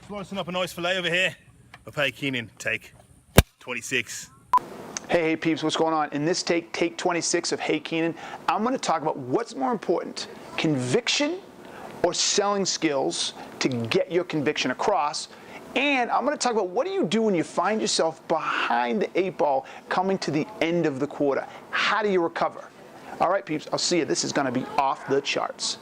Slicing up a nice fillet over here. Of Hey Keenan, take 26. Hey peeps, what's going on? In this take 26 of Hey Keenan, I'm going to talk about what's more important, conviction or selling skills to get your conviction across. And I'm going to talk about what do you do when you find yourself behind the 8 ball coming to the end of the quarter. How do you recover? All right, peeps, I'll see you. This is going to be off the charts.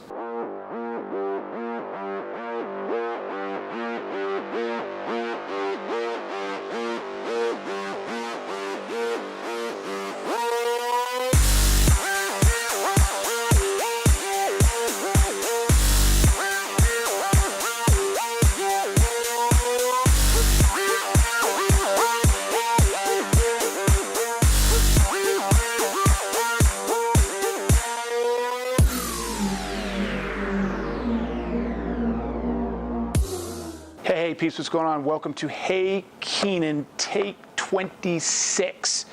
Hey peeps, what's going on? Welcome to Hey Keenan, take 26.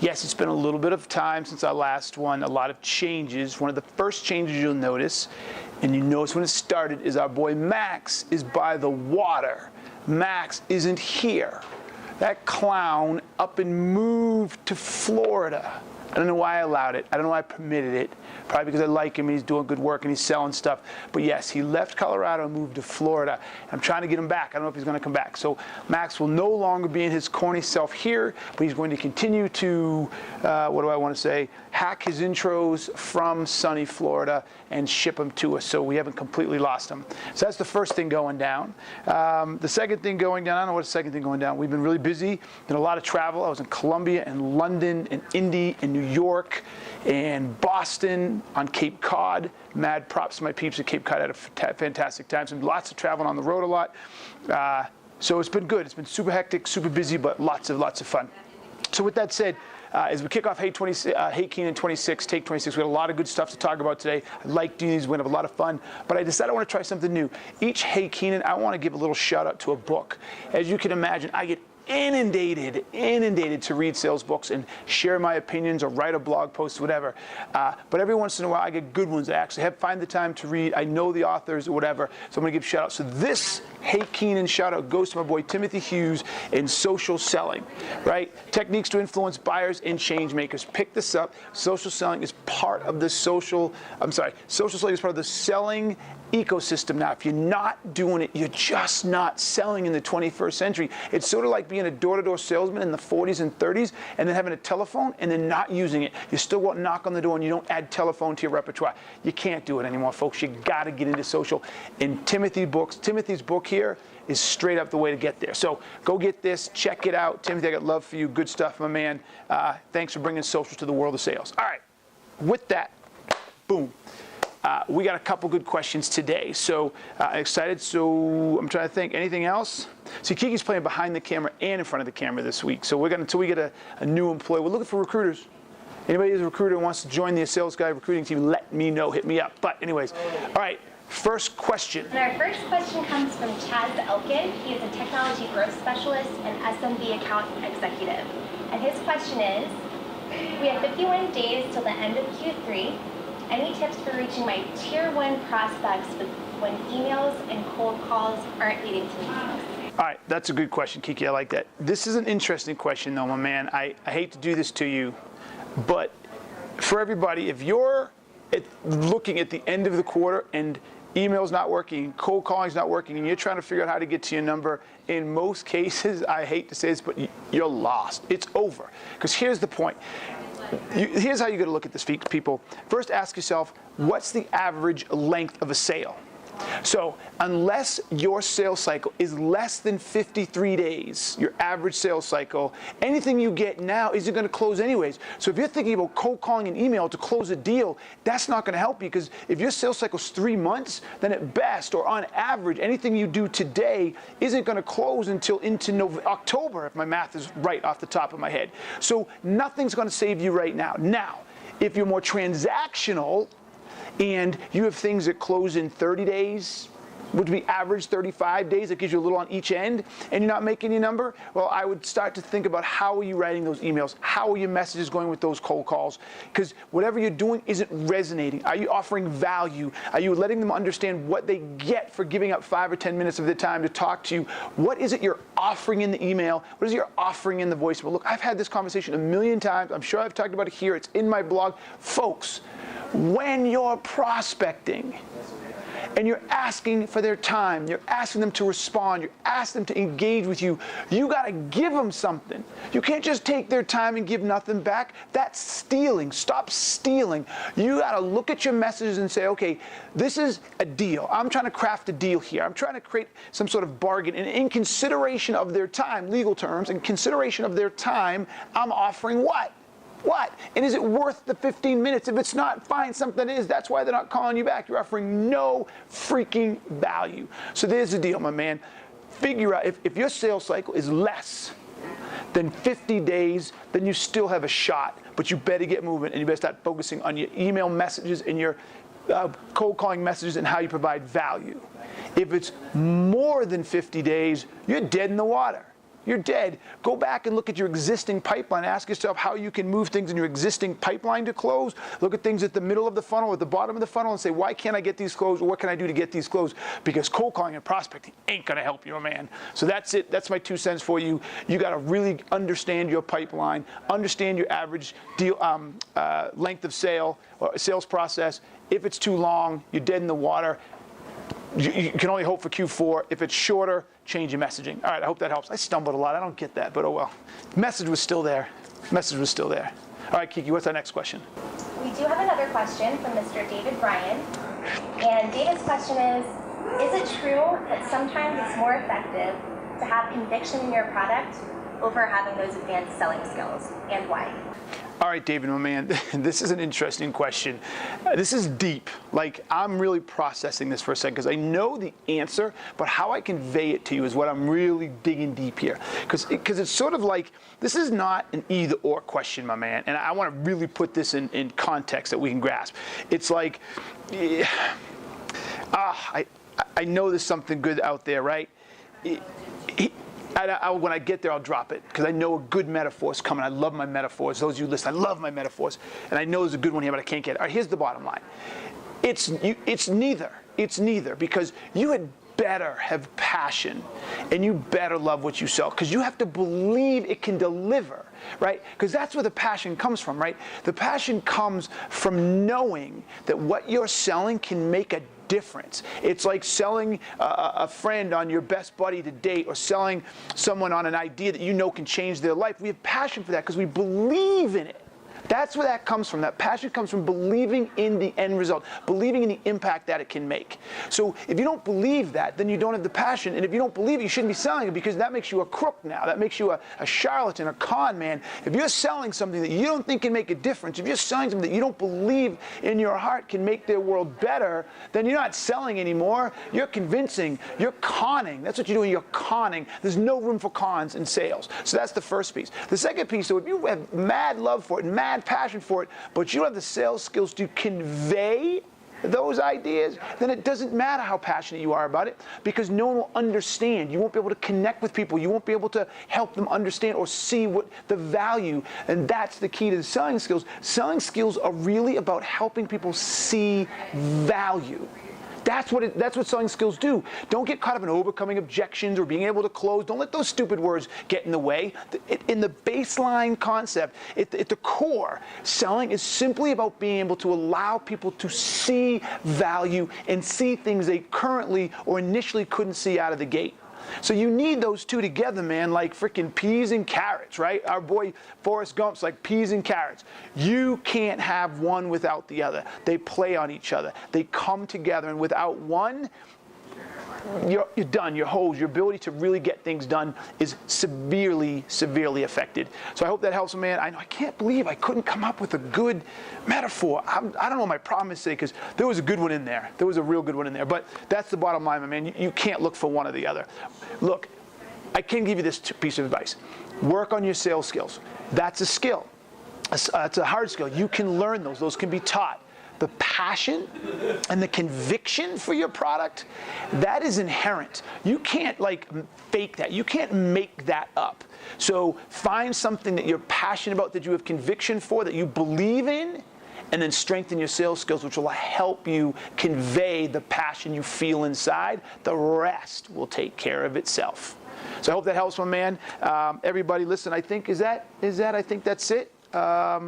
Yes, it's been a little bit of time since our last one, a lot of changes. One of the first changes you'll notice, and you notice when it started, is our boy Max is by the water. Max isn't here. That clown up and moved to Florida. I don't know why I allowed it. I don't know why I permitted it. Probably because I like him and he's doing good work and he's selling stuff. But yes, he left Colorado and moved to Florida. I'm trying to get him back. I don't know if he's going to come back. So Max will no longer be in his corny self here, but he's going to continue to, hack his intros from sunny Florida and ship them to us. So we haven't completely lost him. So that's the first thing going down. The second thing going down, I don't know what's the second thing going down. We've been really busy. Did a lot of travel. I was in Colombia and London and Indy and New York and Boston on Cape Cod. Mad props to my peeps at Cape Cod. Had a fantastic time. So lots of traveling on the road a lot. So it's been good. It's been super hectic, super busy, but lots of fun. So with that said, as we kick off Hey Keenan 26, take 26, we got a lot of good stuff to talk about today. I like doing these, we're going to have a lot of fun, but I decided I want to try something new. Each Hey Keenan, I want to give a little shout out to a book. As you can imagine, I get inundated to read sales books and share my opinions or write a blog post, whatever. But every once in a while, I get good ones. I actually find the time to read. I know the authors or whatever, so I'm going to give shout outs. So this Hey Keenan shout out goes to my boy Timothy Hughes in Social Selling, right? Techniques to influence buyers and change makers. Pick this up. Social selling is part of the social selling is part of the selling ecosystem now. If you're not doing it, you're just not selling in the 21st century. It's sort of like being a door-to-door salesman in the 40s and 30s and then having a telephone and then not using it. You still won't knock on the door and you don't add telephone to your repertoire. You can't do it anymore, folks. You got to get into social. In Timothy's book here is straight up the way to get there. So go get this, check it out. Timothy, I got love for you. Good stuff, my man. Thanks for bringing social to the world of sales. All right, with that, boom. We got a couple good questions today, so excited. So I'm trying to think. Anything else? See, Kiki's playing behind the camera and in front of the camera this week. So we're gonna until we get a new employee. We're looking for recruiters. Anybody who's a recruiter and wants to join the Sales Guy recruiting team, let me know. Hit me up. But anyways, all right. First question. And our first question comes from Chaz Elkin. He is a technology growth specialist and SMB account executive. And his question is, we have 51 days till the end of Q3. Any tips for reaching my tier 1 prospects when emails and cold calls aren't leading to meetings? All right, that's a good question, Kiki. I like that. This is an interesting question, though, my man. I hate to do this to you, but for everybody, if you're looking at the end of the quarter and email's not working, cold calling's not working, and you're trying to figure out how to get to your number, in most cases, I hate to say this, but you're lost. It's over. Because here's the point. Here's how you got to look at this, people. First, ask yourself, what's the average length of a sale? So unless your sales cycle is less than 53 days, your average sales cycle, anything you get now isn't going to close anyways. So if you're thinking about cold calling an email to close a deal, that's not going to help you, because if your sales cycle is 3 months, then at best or on average, anything you do today isn't going to close until into October, if my math is right off the top of my head. So nothing's going to save you right now. Now, if you're more transactional, and you have things that close in 30 days, would be average 35 days. That gives you a little on each end, and you're not making any number. Well, I would start to think about how are you writing those emails? How are your messages going with those cold calls? Because whatever you're doing isn't resonating. Are you offering value? Are you letting them understand what they get for giving up 5 or 10 minutes of their time to talk to you? What is it you're offering in the email? What is it you're offering in the voicemail? Look, I've had this conversation a million times. I'm sure I've talked about it here. It's in my blog. Folks, when you're prospecting, and you're asking for their time, you're asking them to respond, you're asking them to engage with you, you got to give them something. You can't just take their time and give nothing back. That's stealing. Stop stealing. You got to look at your messages and say, okay, this is a deal. I'm trying to craft a deal here. I'm trying to create some sort of bargain. And in consideration of their time, legal terms, in consideration of their time, I'm offering what? What? And is it worth the 15 minutes? If it's not, find something that is. That's why they're not calling you back. You're offering no freaking value. So there's the deal, my man. Figure out if your sales cycle is less than 50 days, then you still have a shot. But you better get moving, and you better start focusing on your email messages and your cold calling messages and how you provide value. If it's more than 50 days, you're dead in the water. You're dead. Go back and look at your existing pipeline. Ask yourself how you can move things in your existing pipeline to close. Look at things at the middle of the funnel, at the bottom of the funnel, and say, why can't I get these closed? Or what can I do to get these closed? Because cold calling and prospecting ain't going to help you, man. So that's it. That's my 2 cents for you. You got to really understand your pipeline, understand your average deal length of sale or sales process. If it's too long, you're dead in the water. You can only hope for Q4. If it's shorter, change your messaging. All right, I hope that helps. I stumbled a lot. I don't get that, but oh well. Message was still there. Message was still there. All right, Kiki, what's our next question? We do have another question from Mr. David Bryan. And David's question is it true that sometimes it's more effective to have conviction in your product over having those advanced selling skills, and why? All right, David, my man, this is an interesting question. This is deep. Like, I'm really processing this for a second because I know the answer, but how I convey it to you is what I'm really digging deep here. Because it's sort of like, this is not an either-or question, my man, and I want to really put this in context that we can grasp. It's like, I know there's something good out there, right? When I get there, I'll drop it because I know a good metaphor is coming. I love my metaphors. Those of you who listen, I love my metaphors. And I know there's a good one here, but I can't get it. All right, here's the bottom line. It's neither. It's neither because you had better have passion and you better love what you sell because you have to believe it can deliver, right? Because that's where the passion comes from, right? The passion comes from knowing that what you're selling can make a difference. It's like selling a friend on your best buddy to date or selling someone on an idea that you know can change their life. We have passion for that because we believe in it. That's where that comes from. That passion comes from believing in the end result, believing in the impact that it can make. So if you don't believe that, then you don't have the passion. And if you don't believe it, you shouldn't be selling it because that makes you a crook now. That makes you a charlatan, a con man. If you're selling something that you don't think can make a difference, if you're selling something that you don't believe in your heart can make their world better, then you're not selling anymore. You're convincing. You're conning. That's what you're doing. You're conning. There's no room for cons in sales. So that's the first piece. The second piece, so if you have mad love for it and mad passion for it, but you don't have the sales skills to convey those ideas, then it doesn't matter how passionate you are about it because no one will understand. You won't be able to connect with people. You won't be able to help them understand or see what the value, and that's the key to the selling skills. Selling skills are really about helping people see value. That's what selling skills do. Don't get caught up in overcoming objections or being able to close. Don't let those stupid words get in the way. In the baseline concept, at the core, selling is simply about being able to allow people to see value and see things they currently or initially couldn't see out of the gate. So you need those two together, man, like freaking peas and carrots, right? Our boy Forrest Gump's like peas and carrots. You can't have one without the other. They play on each other. They come together, and without one, you're done. You're hosed. Your ability to really get things done is severely, severely affected. So I hope that helps, man. I can't believe I couldn't come up with a good metaphor. I don't know what my problem is today because there was a good one in there. There was a real good one in there. But that's the bottom line, my man. You can't look for one or the other. Look, I can give you this piece of advice. Work on your sales skills. That's a skill. It's a hard skill. You can learn those. Those can be taught. the passion and the conviction for your product, that is inherent. You can't like fake that. You can't make that up. So find something that you're passionate about, that you have conviction for, that you believe in, and then strengthen your sales skills, which will help you convey the passion you feel inside. The rest will take care of itself. So I hope that helps, my man. Everybody, listen, I think, I think that's it. I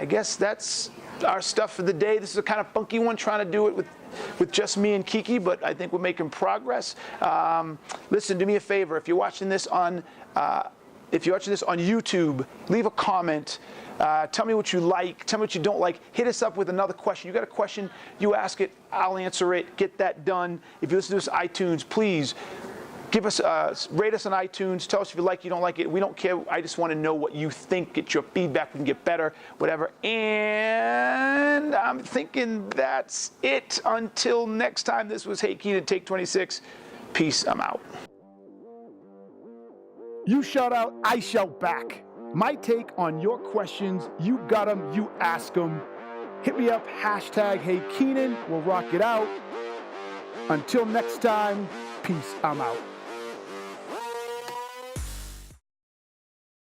guess that's our stuff for the day. This is a kind of funky one, trying to do it with just me and Kiki, but I think we're making progress. Listen, do me a favor. If you're watching this on YouTube, leave a comment. Tell me what you like. Tell me what you don't like. Hit us up with another question. You got a question, you ask it, I'll answer it. Get that done. If you listen to this on iTunes, please give us, rate us on iTunes. Tell us if you like it, you don't like it. We don't care. I just want to know what you think. Get your feedback. We can get better, whatever. And I'm thinking that's it. Until next time, this was Hey Keenan, Take 26. Peace. I'm out. You shout out, I shout back. My take on your questions, you got them, you ask them. Hit me up, hashtag Hey Keenan. We'll rock it out. Until next time, peace. I'm out.